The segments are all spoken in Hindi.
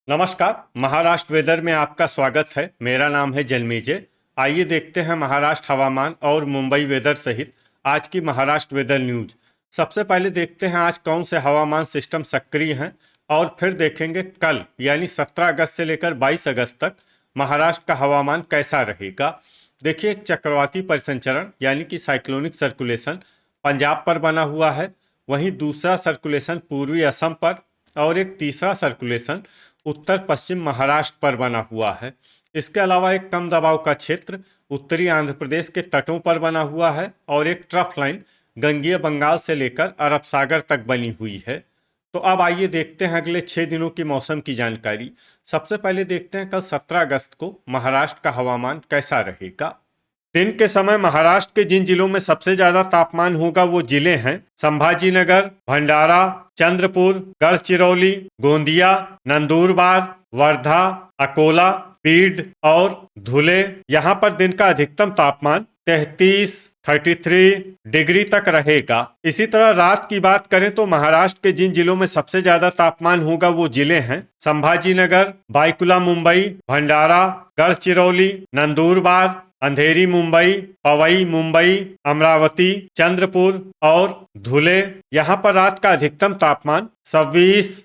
नमस्कार। महाराष्ट्र वेदर में आपका स्वागत है। मेरा नाम है जन्मेजय। आइए देखते हैं महाराष्ट्र हवामान और मुंबई वेदर सहित आज की महाराष्ट्र वेदर न्यूज। सबसे पहले देखते हैं आज कौन से हवामान सिस्टम सक्रिय हैं और फिर देखेंगे कल यानी 17 अगस्त से लेकर 22 अगस्त तक महाराष्ट्र का हवामान कैसा रहेगा। देखिए, एक चक्रवाती परिसंचरण यानी कि साइक्लोनिक सर्कुलेशन पंजाब पर बना हुआ है, वहीं दूसरा सर्कुलेशन पूर्वी असम पर और एक तीसरा सर्कुलेशन उत्तर पश्चिम महाराष्ट्र पर बना हुआ है। इसके अलावा एक कम दबाव का क्षेत्र उत्तरी आंध्र प्रदेश के तटों पर बना हुआ है और एक ट्रफ लाइन गंगीय बंगाल से लेकर अरब सागर तक बनी हुई है। तो अब आइए देखते हैं अगले 6 दिनों की मौसम की जानकारी। सबसे पहले देखते हैं कल 17 अगस्त को महाराष्ट्र का हवामान कैसा रहेगा। दिन के समय महाराष्ट्र के जिन जिलों में सबसे ज्यादा तापमान होगा वो जिले हैं संभाजीनगर, भंडारा, चंद्रपुर, गढ़चिरौली, गोंदिया, नंदुरबार, वर्धा, अकोला, बीड और धुले। यहाँ पर दिन का अधिकतम तापमान 33 डिग्री तक रहेगा। इसी तरह रात की बात करें तो महाराष्ट्र के जिन जिलों में सबसे ज्यादा तापमान होगा वो जिले हैं संभाजीनगर, बाईकुला मुंबई, भंडारा, गढ़चिरौली, नंदुरबार, अंधेरी मुंबई, पवई मुंबई, अमरावती, चंद्रपुर और धुले। यहाँ पर रात का अधिकतम तापमान 26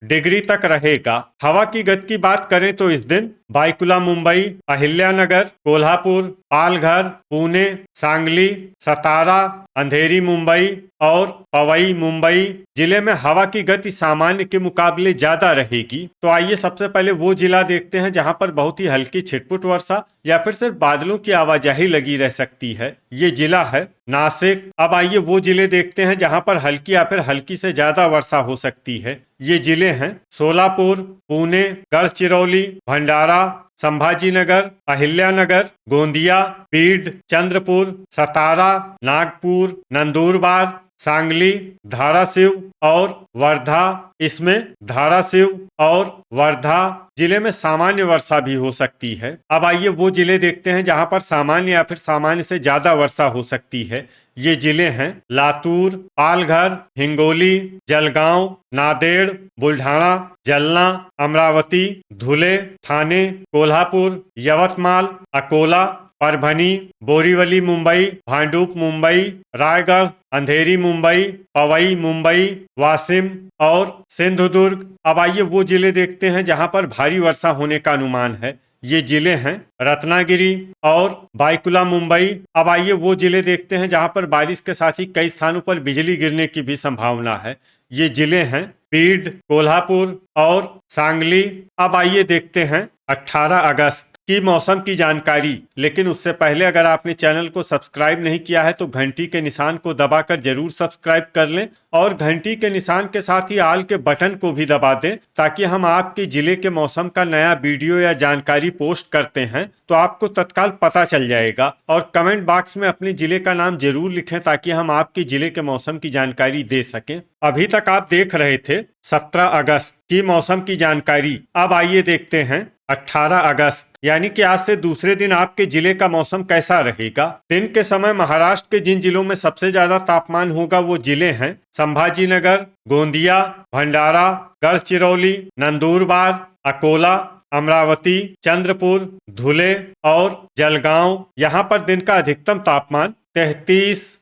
डिग्री तक रहेगा। हवा की गति की बात करें तो इस दिन बाईकुला मुंबई, अहिल्यानगर, कोल्हापुर, पालघर, पुणे, सांगली, सतारा, अंधेरी मुंबई और पवई मुंबई जिले में हवा की गति सामान्य के मुकाबले ज्यादा रहेगी। तो आइए सबसे पहले वो जिला देखते हैं जहां पर बहुत ही हल्की छिटपुट वर्षा या फिर सिर्फ बादलों की आवाजाही लगी रह सकती है। ये जिला है नासिक। अब आइए वो जिले देखते हैं जहां पर हल्की या फिर हल्की से ज्यादा वर्षा हो सकती है। ये जिले हैं सोलापुर, पुणे, गढ़चिरौली, भंडारा, संभाजीनगर, अहिल्यानगर, गोंदिया, बीड, चंद्रपुर, सतारा, नागपुर, नंदुरबार, सांगली, धाराशिव और वर्धा। इसमें धाराशिव और वर्धा जिले में सामान्य वर्षा भी हो सकती है। अब आइए वो जिले देखते हैं जहां पर सामान्य या फिर सामान्य से ज्यादा वर्षा हो सकती है। ये जिले हैं लातूर, पालघर, हिंगोली, जलगांव, नांदेड़, बुल्ढाना, जलना, अमरावती, धुले, ठाणे, कोल्हापुर, यवतमाल, अकोला, परभनी, बोरीवली मुंबई, भांडुप मुंबई, रायगढ़, अंधेरी मुंबई, पवई मुंबई, वाशिम और सिंधुदुर्ग। अब आइए वो जिले देखते हैं जहां पर भारी वर्षा होने का अनुमान है। ये जिले हैं रत्नागिरी और बाईकुला मुंबई। अब आइए वो जिले देखते हैं जहां पर बारिश के साथ ही कई स्थानों पर बिजली गिरने की भी संभावना है। ये जिले हैं बीड, कोल्हापुर और सांगली। अब आइए देखते हैं 18 अगस्त की मौसम की जानकारी। लेकिन उससे पहले अगर आपने चैनल को सब्सक्राइब नहीं किया है तो घंटी के निशान को दबाकर जरूर सब्सक्राइब कर लें और घंटी के निशान के साथ ही आल के बटन को भी दबा दें ताकि हम आपके जिले के मौसम का नया वीडियो या जानकारी पोस्ट करते हैं तो आपको तत्काल पता चल जाएगा। और कमेंट बॉक्स में अपने जिले का नाम जरूर लिखें ताकि हम आपके जिले के मौसम की जानकारी दे सकें। अभी तक आप देख रहे थे 17 अगस्त की मौसम की जानकारी। अब आइए देखते हैं 18 अगस्त यानी कि आज से दूसरे दिन आपके जिले का मौसम कैसा रहेगा। दिन के समय महाराष्ट्र के जिन जिलों में सबसे ज्यादा तापमान होगा वो जिले हैं संभाजीनगर, गोंदिया, भंडारा, गढ़चिरौली, नंदुरबार, अकोला, अमरावती, चंद्रपुर, धुले और जलगांव। यहाँ पर दिन का अधिकतम तापमान 33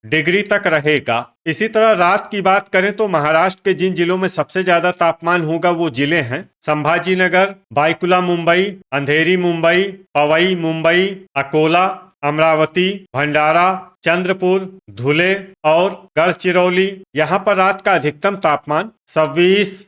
डिग्री तक रहेगा। इसी तरह रात की बात करें तो महाराष्ट्र के जिन जिलों में सबसे ज्यादा तापमान होगा वो जिले हैं संभाजीनगर, बाईकुला मुंबई, अंधेरी मुंबई, पवई मुंबई, अकोला, अमरावती, भंडारा, चंद्रपुर, धुले और गढ़चिरौली। यहाँ पर रात का अधिकतम तापमान 26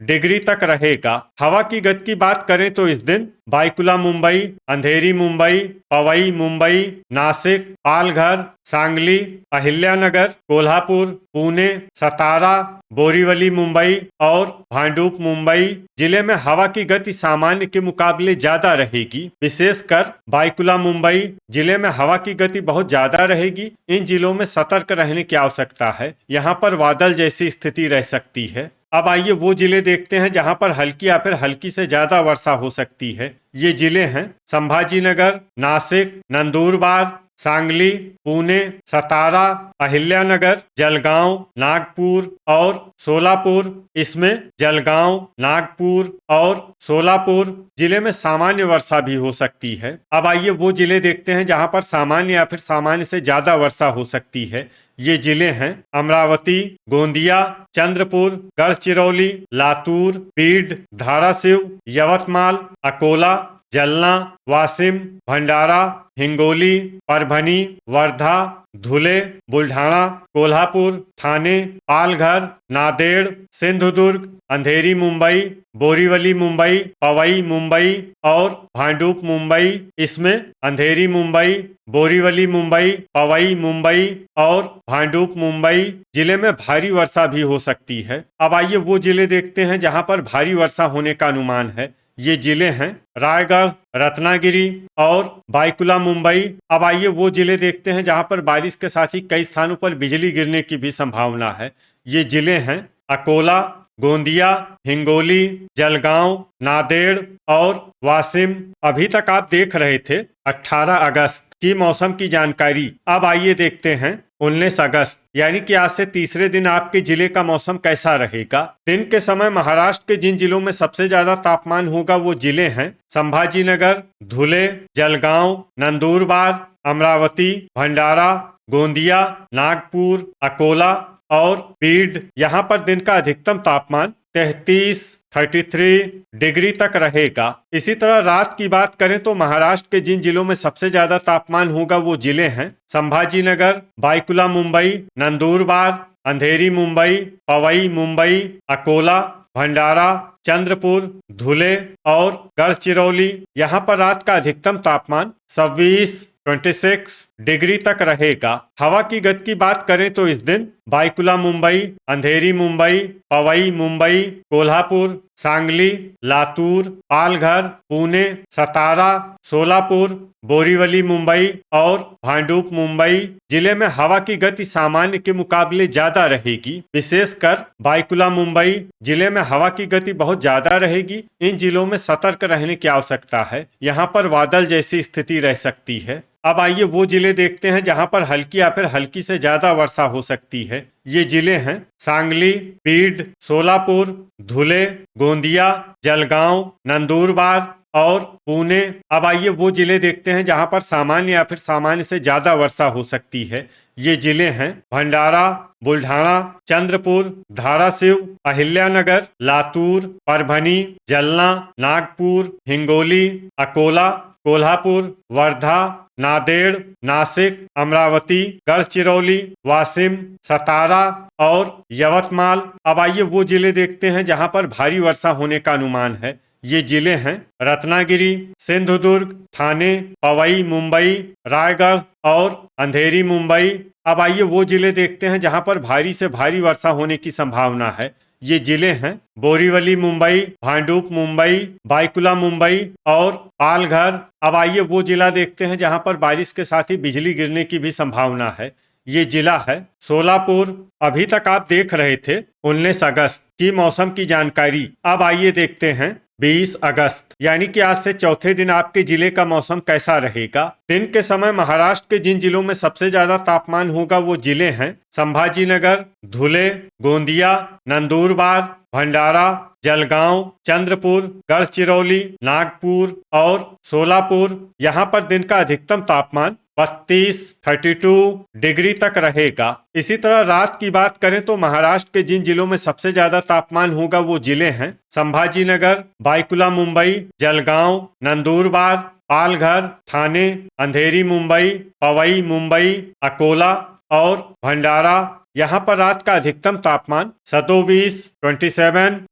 डिग्री तक रहेगा। हवा की गति की बात करें तो इस दिन बाईकुला मुंबई, अंधेरी मुंबई, पवई मुंबई, नासिक, पालघर, सांगली, अहिल्यानगर, कोल्हापुर, पुणे, सतारा, बोरीवली मुंबई और भांडुप मुंबई जिले में हवा की गति सामान्य के मुकाबले ज्यादा रहेगी। विशेषकर बाईकुला मुंबई जिले में हवा की गति बहुत ज्यादा रहेगी। इन जिलों में सतर्क रहने की आवश्यकता है। यहाँ पर बादल जैसी स्थिति रह सकती है। अब आइए वो जिले देखते हैं जहां पर हल्की या फिर हल्की से ज्यादा वर्षा हो सकती है। ये जिले हैं संभाजीनगर, नासिक, नंदुरबार, सांगली, पुणे, सतारा, अहिल्यानगर, जलगांव, नागपुर और सोलापुर। इसमें जलगांव, नागपुर और सोलापुर जिले में सामान्य वर्षा भी हो सकती है। अब आइए वो जिले देखते हैं जहां पर सामान्य या फिर सामान्य से ज्यादा वर्षा हो सकती है। ये जिले हैं अमरावती, गोंदिया, चंद्रपुर, गढ़चिरौली, लातूर, बीड, धाराशिव, यवतमाल, अकोला, जलना, वाशिम, भंडारा, हिंगोली, परभनी, वर्धा, धुले, बुल्ढाना, कोल्हापुर, ठाणे, पालघर, नांदेड़, सिंधुदुर्ग, अंधेरी मुंबई, बोरीवली मुंबई, पवई मुंबई और भांडुप मुंबई। इसमें अंधेरी मुंबई, बोरीवली मुंबई, पवई मुंबई और भांडुप मुंबई जिले में भारी वर्षा भी हो सकती है। अब आइए वो जिले देखते हैं जहां पर भारी वर्षा होने का अनुमान है। ये जिले हैं रायगढ़, रत्नागिरी और बाईकुला मुंबई। अब आइए वो जिले देखते हैं जहां पर बारिश के साथ ही कई स्थानों पर बिजली गिरने की भी संभावना है। ये जिले हैं अकोला, गोंदिया, हिंगोली, जलगांव, नांदेड़ और वाशिम। अभी तक आप देख रहे थे 18 अगस्त की मौसम की जानकारी। अब आइए देखते हैं 19 अगस्त यानी कि आज से तीसरे दिन आपके जिले का मौसम कैसा रहेगा। दिन के समय महाराष्ट्र के जिन जिलों में सबसे ज्यादा तापमान होगा वो जिले हैं संभाजीनगर, धुले, जलगांव, नंदुरबार, अमरावती, भंडारा, गोंदिया, नागपुर, अकोला और बीड। यहाँ पर दिन का अधिकतम तापमान 33 डिग्री तक रहेगा। इसी तरह रात की बात करें तो महाराष्ट्र के जिन जिलों में सबसे ज्यादा तापमान होगा वो जिले हैं संभाजीनगर, बाईकुला मुंबई, नंदुरबार, अंधेरी मुंबई, पवई मुंबई, अकोला, भंडारा, चंद्रपुर, धुले और गढ़चिरौली। यहाँ पर रात का अधिकतम तापमान 26 डिग्री तक रहेगा। हवा की गति की बात करें तो इस दिन बाईकुला मुंबई, अंधेरी मुंबई, पवई मुंबई, कोल्हापुर, सांगली, लातूर, पालघर, पुणे, सतारा, सोलापुर, बोरीवली मुंबई और भांडुप मुंबई जिले में हवा की गति सामान्य के मुकाबले ज्यादा रहेगी। विशेषकर बाईकुला मुंबई जिले में हवा की गति बहुत ज्यादा रहेगी। इन जिलों में सतर्क रहने की आवश्यकता है। यहाँ पर बादल जैसी स्थिति रह सकती है। अब आइए वो जिले देखते हैं जहां पर हल्की या फिर हल्की से ज्यादा वर्षा हो सकती है। ये जिले हैं सांगली, बीड, सोलापुर, धुले, गोंदिया, जलगांव, नंदुरबार और पुणे। अब आइए वो जिले देखते हैं जहां पर सामान्य या फिर सामान्य से ज्यादा वर्षा हो सकती है। ये जिले हैं भंडारा, बुल्ढाना, चंद्रपुर, धाराशिव, अहिल्यानगर, लातूर, परभनी, जलना, नागपुर, हिंगोली, अकोला, कोल्हापुर, वर्धा, नांदेड़, नासिक, अमरावती, गढ़चिरौली, वाशिम, सतारा और यवतमाल। अब आइए वो जिले देखते हैं जहां पर भारी वर्षा होने का अनुमान है। ये जिले हैं रत्नागिरी, सिंधुदुर्ग, ठाणे, पवई मुंबई, रायगढ़ और अंधेरी मुंबई। अब आइए वो जिले देखते हैं जहां पर भारी से भारी वर्षा होने की संभावना है। ये जिले हैं बोरीवली मुंबई, भांडुप मुंबई, बाईकुला मुंबई और पालघर। अब आइए वो जिला देखते हैं जहां पर बारिश के साथ ही बिजली गिरने की भी संभावना है। ये जिला है सोलापुर। अभी तक आप देख रहे थे 19 अगस्त की मौसम की जानकारी। अब आइए देखते हैं 20 अगस्त यानी कि आज से चौथे दिन आपके जिले का मौसम कैसा रहेगा। दिन के समय महाराष्ट्र के जिन जिलों में सबसे ज्यादा तापमान होगा वो जिले हैं संभाजीनगर, धुले, गोंदिया, नंदुरबार, भंडारा, जलगांव, चंद्रपुर, गढ़चिरौली, नागपुर और सोलापुर। यहाँ पर दिन का अधिकतम तापमान 32 डिग्री तक रहेगा। इसी तरह रात की बात करें तो महाराष्ट्र के जिन जिलों में सबसे ज्यादा तापमान होगा वो जिले हैं संभाजीनगर, बाईकुला मुंबई, जलगांव, नंदुरबार, पालघर, ठाणे, अंधेरी मुंबई, पवई मुंबई, अकोला और भंडारा। यहाँ पर रात का अधिकतम तापमान 27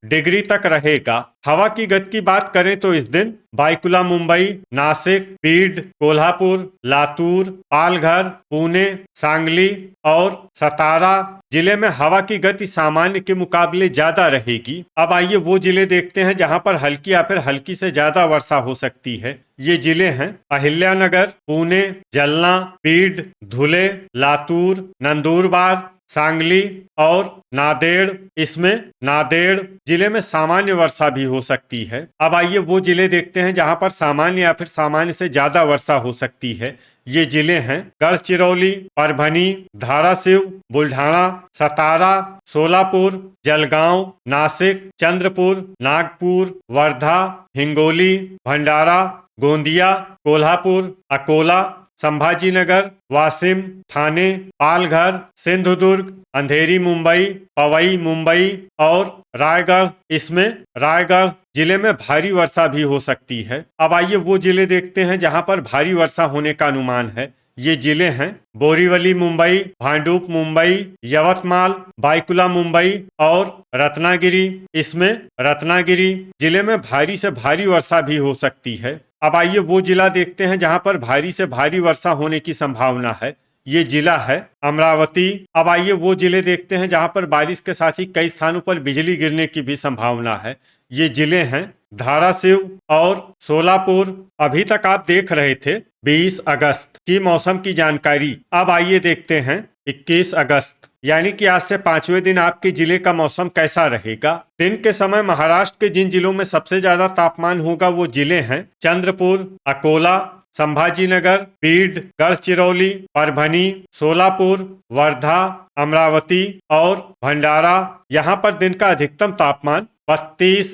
डिग्री तक रहेगा। हवा की गति की बात करें तो इस दिन बाईकुला मुंबई, नासिक, बीड, कोल्हापुर, लातूर, पालघर, पुणे, सांगली और सतारा जिले में हवा की गति सामान्य के मुकाबले ज्यादा रहेगी। अब आइए वो जिले देखते हैं जहां पर हल्की या फिर हल्की से ज्यादा वर्षा हो सकती है। ये जिले हैं अहिल्यानगर, पुणे, जलना, बीड, धुले, लातूर, नंदुरबार, सांगली और नांदेड़। इसमें नांदेड़ जिले में सामान्य वर्षा भी हो सकती है। अब आइए वो जिले देखते हैं जहां पर सामान्य या फिर सामान्य से ज्यादा वर्षा हो सकती है। ये जिले हैं गढ़चिरौली, परभनी, धाराशिव, बुल्ढाना, सतारा, सोलापुर, जलगांव, नासिक, चंद्रपुर, नागपुर, वर्धा, हिंगोली, भंडारा, गोंदिया, कोल्हापुर, अकोला, संभाजीनगर, वाशिम, ठाणे, पालघर, सिंधुदुर्ग, अंधेरी मुंबई, पवई मुंबई और रायगढ़। इसमें रायगढ़ जिले में भारी वर्षा भी हो सकती है। अब आइए वो जिले देखते हैं जहां पर भारी वर्षा होने का अनुमान है। ये जिले हैं बोरीवली मुंबई, भांडुप मुंबई, यवतमाल, बाईकुला मुंबई और रत्नागिरी। इसमें रत्नागिरी जिले में भारी से भारी वर्षा भी हो सकती है। अब आइए वो जिला देखते हैं जहां पर भारी से भारी वर्षा होने की संभावना है। ये जिला है अमरावती। अब आइए वो जिले देखते हैं जहां पर बारिश के साथ ही कई स्थानों पर बिजली गिरने की भी संभावना है। ये जिले हैं धाराशिव और सोलापुर। अभी तक आप देख रहे थे 20 अगस्त की मौसम की जानकारी। अब आइए देखते हैं 21 अगस्त यानी कि आज से 5वें दिन आपके जिले का मौसम कैसा रहेगा। दिन के समय महाराष्ट्र के जिन जिलों में सबसे ज्यादा तापमान होगा वो जिले हैं चंद्रपुर, अकोला, संभाजीनगर, बीड, गढ़चिरौली, परभनी, सोलापुर, वर्धा, अमरावती और भंडारा। यहाँ पर दिन का अधिकतम तापमान 32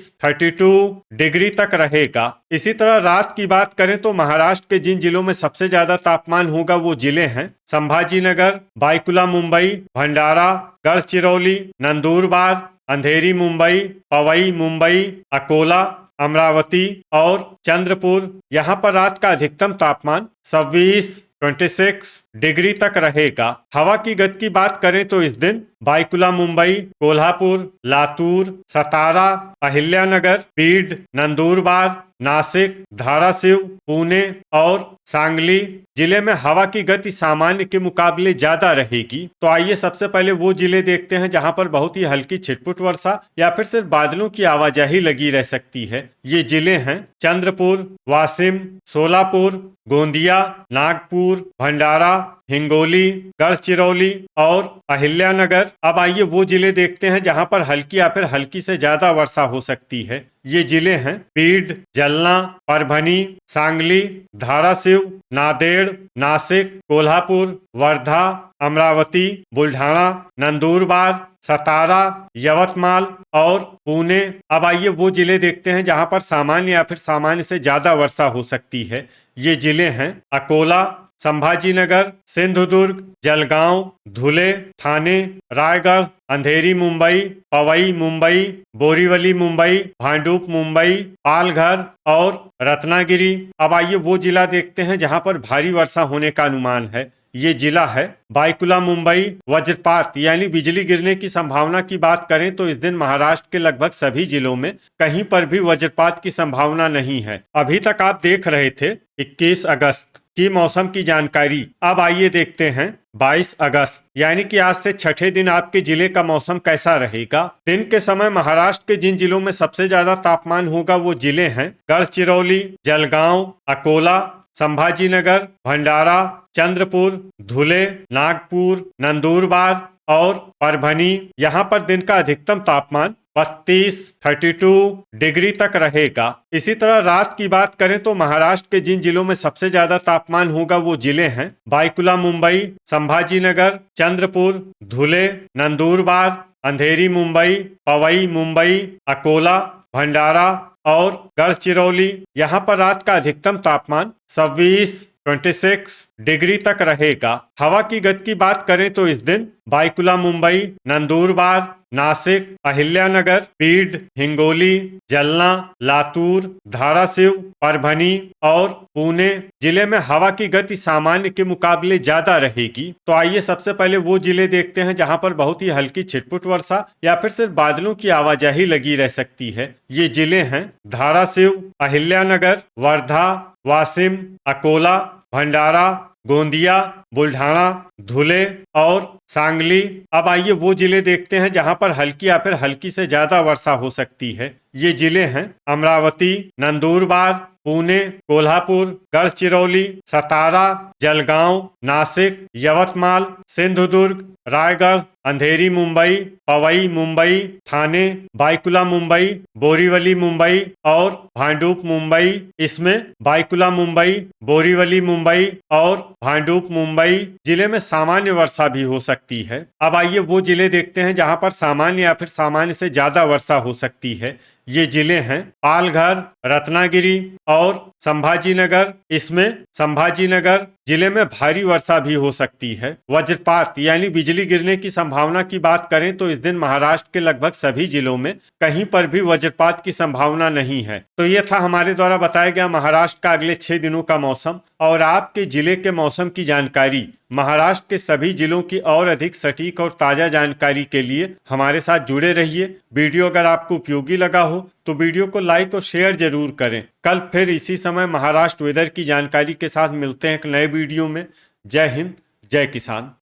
डिग्री तक रहेगा। इसी तरह रात की बात करें तो महाराष्ट्र के जिन जिलों में सबसे ज्यादा तापमान होगा वो जिले हैं संभाजीनगर, बाईकुला मुंबई, भंडारा, गढ़चिरौली, नंदुरबार, अंधेरी मुंबई, पवई मुंबई, अकोला, अमरावती और चंद्रपुर। यहाँ पर रात का अधिकतम तापमान 26 डिग्री तक रहेगा। हवा की गति की बात करें तो इस दिन बाईकुला मुंबई, कोल्हापुर, लातूर, सतारा, अहिल्यानगर, बीड, नंदुरबार, नासिक, धाराशिव, पुणे और सांगली जिले में हवा की गति सामान्य के मुकाबले ज्यादा रहेगी। तो आइए सबसे पहले वो जिले देखते हैं जहां पर बहुत ही हल्की छिटपुट वर्षा या फिर सिर्फ बादलों की आवाजाही लगी रह सकती है। ये जिले हैं चंद्रपुर, वाशिम, सोलापुर, गोंदिया, नागपुर, भंडारा, हिंगोली, गढ़चिरौली और अहिल्यानगर। अब आइए वो जिले देखते हैं जहां पर हल्की या फिर हल्की से ज्यादा वर्षा हो सकती है। ये जिले हैं बीड, जलना, परभनी, सांगली, धाराशिव, नांदेड़, नासिक, कोल्हापुर, वर्धा, अमरावती, बुल्ढाना, नंदुरबार, सतारा, यवतमाल और पुणे। अब आइए वो जिले देखते हैं जहां पर सामान्य या फिर सामान्य से ज्यादा वर्षा हो सकती है। ये जिले हैं अकोला, संभाजीनगर, सिंधुदुर्ग, जलगांव, धुले, ठाणे, रायगढ़, अंधेरी मुंबई, पवई मुंबई, बोरीवली मुंबई, भांडुप मुंबई, पालघर और रत्नागिरी। अब आइए वो जिला देखते हैं जहां पर भारी वर्षा होने का अनुमान है। ये जिला है बाईकुला मुंबई। वज्रपात यानी बिजली गिरने की संभावना की बात करें तो इस दिन महाराष्ट्र के लगभग सभी जिलों में कहीं पर भी वज्रपात की संभावना नहीं है। अभी तक आप देख रहे थे 21 अगस्त की मौसम की जानकारी। अब आइए देखते हैं 22 अगस्त यानी कि आज से छठे दिन आपके जिले का मौसम कैसा रहेगा। दिन के समय महाराष्ट्र के जिन जिलों में सबसे ज्यादा तापमान होगा वो जिले हैं गढ़चिरौली, जलगांव, अकोला, संभाजीनगर, भंडारा, चंद्रपुर, धुले, नागपुर, नंदुरबार और परभनी। यहाँ पर दिन का अधिकतम तापमान 32 डिग्री तक रहेगा। इसी तरह रात की बात करें तो महाराष्ट्र के जिन जिलों में सबसे ज्यादा तापमान होगा वो जिले हैं बाईकुला मुंबई, संभाजीनगर, चंद्रपुर, धुले, नंदुरबार, अंधेरी मुंबई, पवई मुंबई, अकोला, भंडारा और गढ़चिरौली। यहाँ पर रात का अधिकतम तापमान 26 डिग्री तक रहेगा। हवा की गति की बात करें तो इस दिन बाईकुला मुंबई, नंदुरबार, नासिक, अहिल्यानगर, बीड, हिंगोली, जलना, लातूर, धाराशिव, परभनी और पुणे जिले में हवा की गति सामान्य के मुकाबले ज्यादा रहेगी। तो आइए सबसे पहले वो जिले देखते हैं जहां पर बहुत ही हल्की छिटपुट वर्षा या फिर सिर्फ बादलों की आवाजाही लगी रह सकती है। ये जिले हैं धाराशिव, अहिल्यानगर, वर्धा, वाशिम, अकोला, भंडारा, गोंदिया, बुल्ढाना, धुले और सांगली। अब आइए वो जिले देखते हैं जहां पर हल्की या फिर हल्की से ज्यादा वर्षा हो सकती है। ये जिले हैं अमरावती, नंदुरबार, पुणे, कोल्हापुर, गढ़चिरौली, सतारा, जलगांव, नासिक, यवतमाल, सिंधुदुर्ग, रायगढ़, अंधेरी मुंबई, पवई मुंबई, ठाणे, बायकुला मुंबई, बोरीवली मुंबई और भांडुप मुंबई। इसमें बायकुला मुंबई, बोरीवली मुंबई और भांडुप मुंबई जिले में सामान्य वर्षा भी हो सकती है। अब आइए वो जिले देखते हैं जहां पर सामान्य या फिर सामान्य से ज्यादा वर्षा हो सकती है। ये जिले हैं पालघर, रत्नागिरी और संभाजीनगर। इसमें संभाजीनगर जिले में भारी वर्षा भी हो सकती है। वज्रपात यानी बिजली गिरने की संभावना की बात करें तो इस दिन महाराष्ट्र के लगभग सभी जिलों में कहीं पर भी वज्रपात की संभावना नहीं है। तो ये था हमारे द्वारा बताया गया महाराष्ट्र का अगले 6 दिनों का मौसम। और आपके जिले के मौसम की जानकारी, महाराष्ट्र के सभी जिलों की और अधिक सटीक और ताजा जानकारी के लिए हमारे साथ जुड़े रहिए। वीडियो अगर आपको उपयोगी लगा हो तो वीडियो को लाइक और शेयर जरूर करें। कल फिर इसी समय महाराष्ट्र वेदर की जानकारी के साथ मिलते हैं एक नए वीडियो में। जय हिंद, जय किसान।